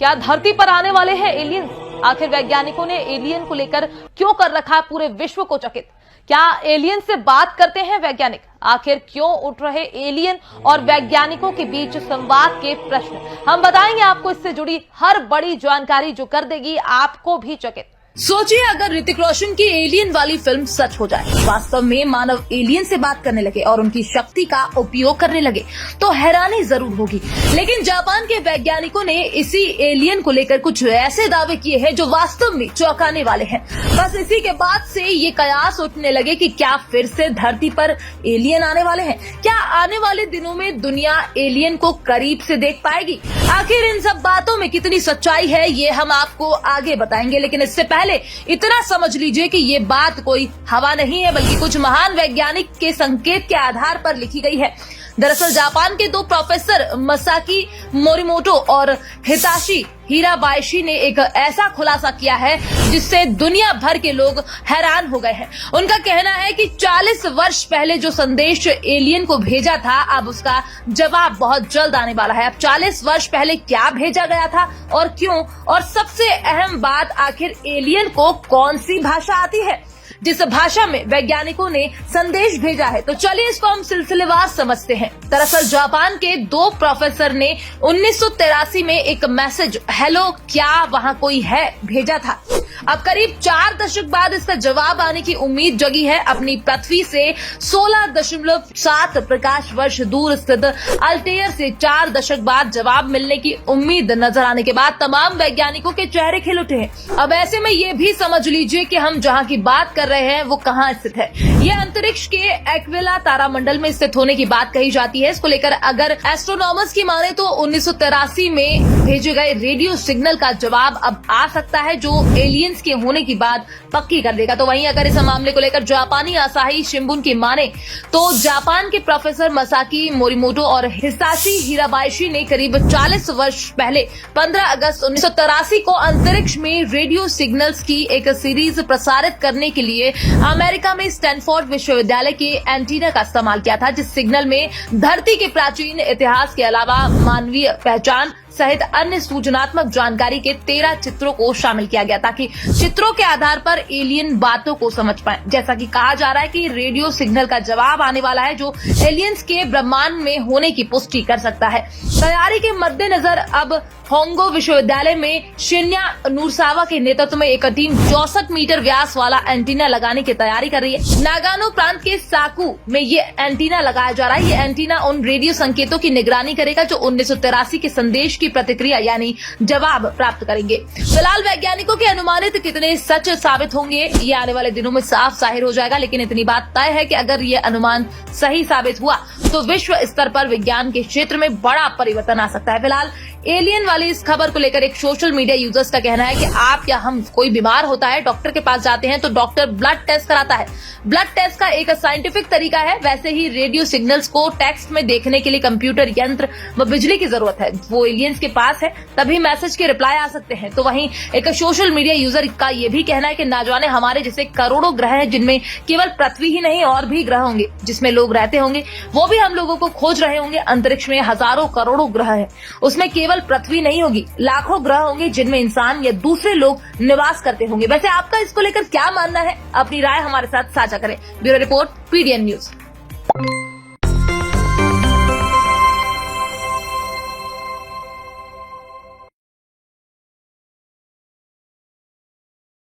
क्या धरती पर आने वाले हैं एलियंस? आखिर वैज्ञानिकों ने एलियन को लेकर क्यों कर रखा पूरे विश्व को चकित? क्या एलियन से बात करते हैं वैज्ञानिक? आखिर क्यों उठ रहे एलियन और वैज्ञानिकों के बीच संवाद के प्रश्न? हम बताएंगे आपको इससे जुड़ी हर बड़ी जानकारी जो कर देगी आपको भी चकित। सोचिए अगर ऋतिक रोशन की एलियन वाली फिल्म सच हो जाए, वास्तव में मानव एलियन से बात करने लगे और उनकी शक्ति का उपयोग करने लगे, तो हैरानी जरूर होगी। लेकिन जापान के वैज्ञानिकों ने इसी एलियन को लेकर कुछ ऐसे दावे किए हैं जो वास्तव में चौंकाने वाले हैं। बस इसी के बाद से ये कयास उठने लगे कि क्या फिर से धरती पर एलियन आने वाले हैं? क्या आने वाले दिनों में दुनिया एलियन को करीब से देख पाएगी? आखिर इन सब बातों में कितनी सच्चाई है ये हम आपको आगे बताएंगे, लेकिन इससे पहले इतना समझ लीजिए कि ये बात कोई हवा नहीं है, बल्कि कुछ महान वैज्ञानिक के संकेत के आधार पर लिखी गई है। दरअसल जापान के दो प्रोफेसर मसाकी मोरिमोटो और हिताशी हिराबायाशी ने एक ऐसा खुलासा किया है जिससे दुनिया भर के लोग हैरान हो गए हैं। उनका कहना है कि 40 वर्ष पहले जो संदेश एलियन को भेजा था, अब उसका जवाब बहुत जल्द आने वाला है। अब 40 वर्ष पहले क्या भेजा गया था और क्यों, और सबसे अहम बात, आखिर एलियन को कौन सी भाषा आती है जिस भाषा में वैज्ञानिकों ने संदेश भेजा है? तो चलिए इसको हम सिलसिलेवार समझते हैं। दरअसल जापान के दो प्रोफेसर ने 1983 में एक मैसेज हेलो क्या वहाँ कोई है भेजा था। अब करीब 4 दशक बाद इसका जवाब आने की उम्मीद जगी है। अपनी पृथ्वी से 16.7 प्रकाश वर्ष दूर स्थित अल्टेयर से 4 दशक बाद जवाब मिलने की उम्मीद नजर आने के बाद तमाम वैज्ञानिकों के चेहरे खिल उठे हैं। अब ऐसे में ये भी समझ लीजिए कि हम जहाँ की बात कर रहे हैं वो कहाँ स्थित है। ये अंतरिक्ष के एक्विला तारामंडल में स्थित होने की बात कही जाती है। इसको लेकर अगर एस्ट्रोनॉमर्स की माने तो 1983 में भेजे गए रेडियो सिग्नल का जवाब अब आ सकता है, जो एलियंस के होने की बात पक्की कर देगा। तो वहीं अगर इस मामले को लेकर जापानी आसाही शिंबुन की माने तो जापान के प्रोफेसर मसाकी मोरिमोटो और हिताशी हिराबायाशी ने करीब 40 वर्ष पहले 15 अगस्त 1983 को अंतरिक्ष में रेडियो सिग्नल्स की एक सीरीज प्रसारित करने के लिए अमेरिका में स्टैनफोर्ड विश्वविद्यालय के एंटीना का इस्तेमाल किया था, जिस सिग्नल में धरती के प्राचीन इतिहास के अलावा मानवीय पहचान सहित अन्य सूचनात्मक जानकारी के 13 चित्रों को शामिल किया गया ताकि चित्रों के आधार पर एलियन बातों को समझ पाए। जैसा कि कहा जा रहा है कि रेडियो सिग्नल का जवाब आने वाला है जो एलियंस के ब्रह्मांड में होने की पुष्टि कर सकता है। तैयारी के मद्देनजर अब होंगो विश्वविद्यालय में शिन्या नूरसावा के नेतृत्व में एक टीम 64 मीटर व्यास वाला एंटीना लगाने की तैयारी कर रही है। नागानो प्रांत के साकू में ये एंटीना लगाया जा रहा है। ये एंटीना उन रेडियो संकेतों की निगरानी करेगा जो 1983 के संदेश की प्रतिक्रिया यानी जवाब प्राप्त करेंगे। फिलहाल वैज्ञानिकों के अनुमानित कितने सच साबित होंगे ये आने वाले दिनों में साफ जाहिर हो जाएगा, लेकिन इतनी बात तय है कि अगर ये अनुमान सही साबित हुआ तो विश्व स्तर पर विज्ञान के क्षेत्र में बड़ा परिवर्तन आ सकता है। फिलहाल एलियन वाली इस खबर को लेकर एक सोशल मीडिया यूजर्स का कहना है कि आप या हम कोई बीमार होता है, डॉक्टर के पास जाते हैं तो डॉक्टर ब्लड टेस्ट कराता है। ब्लड टेस्ट का एक साइंटिफिक तरीका है, वैसे ही रेडियो सिग्नल्स को टेक्स्ट में देखने के लिए कंप्यूटर यंत्र व बिजली की जरूरत है। वो एलियंस के पास है तभी मैसेज के रिप्लाई आ सकते हैं। तो वहीं एक सोशल मीडिया यूजर का ये भी कहना है कि ना जाने हमारे जैसे करोड़ों ग्रह हैं जिनमें केवल पृथ्वी ही नहीं और भी ग्रह होंगे जिसमें लोग रहते होंगे, वो भी हम लोगों को खोज रहे होंगे। अंतरिक्ष में हजारों करोड़ों ग्रह है, उसमें केवल पृथ्वी नहीं होगी, लाखों ग्रह होंगे जिनमें इंसान या दूसरे लोग निवास करते होंगे। वैसे आपका इसको लेकर क्या मानना है? अपनी राय हमारे साथ साझा करें। Bureau report, PDN news.